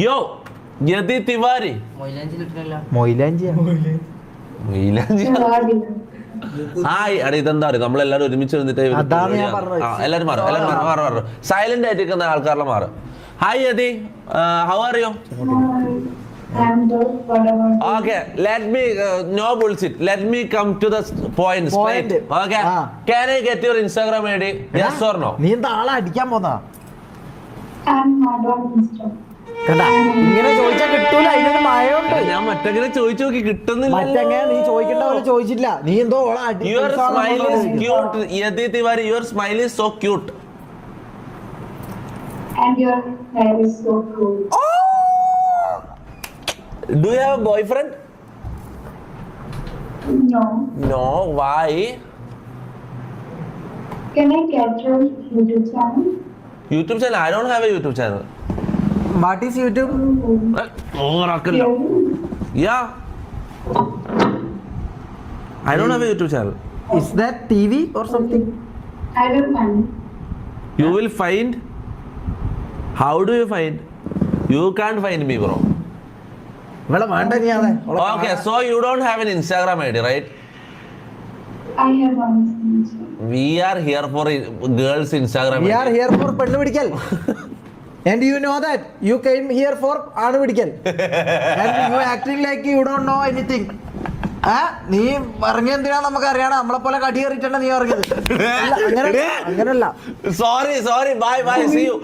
യോ യതി തിവാരി. ഹായ് അടേ ഇതെന്താ അറിയാം നമ്മളെല്ലാരും ഒരുമിച്ച് വന്നിട്ട് എല്ലാരും മാറും സൈലന്റ് ആയിട്ട് നിൽക്കുന്ന ആൾക്കാരെല്ലാം മാറും. Hi Yathi, how are you? Okay, let me no bullshit. Let me come to the point straight. Okay. Can I get your Instagram ID? Yes or no? നീ എന്താ ആളെ അടിക്കാൻ പോന്നാ? ഇങ്ങനെ ചോദിച്ചാ കിട്ടൂല, അതിനൊരു മഴയുണ്ട്. ഞാൻ മറ്റെങ്ങനെ ചോദിച്ചു നോക്കി കിട്ടുന്നില്ല. മറ്റെങ്ങനെ നീ ചോദിക്കേണ്ട പോലെ ചോദിച്ചില്ല. നീ എന്തോ ഓളെ Your smile is cute. Yati Tiwari, your smile is so cute. And your hair is so cool. Do you have a boyfriend? No. No, why? Can I get your YouTube channel? YouTube channel? I don't have a YouTube channel. What is YouTube? Yeah. I don't have a YouTube channel. Is that TV or something? I will find. You will find? How do you find? You can't find me, bro. ഇവിടെ വേണ്ട നീ അതെ. Okay, so you don't have an Instagram ID, right? I have one Instagram. We are here for girls' Instagram We ID. are here for പെണ്ണ് പിടിക്കൽ. And you know that you came here for ആണ് പിടിക്കൽ. And you acting like you don't know anything. നീ ഇറങ്ങിയ എന്തിനാ നമുക്ക് അറിയണം. നമ്മളെ പോലെ കടി കയറിയിട്ടാണ് നീ ഇറങ്ങിയത്. അങ്ങനല്ല. Sorry, bye, see you.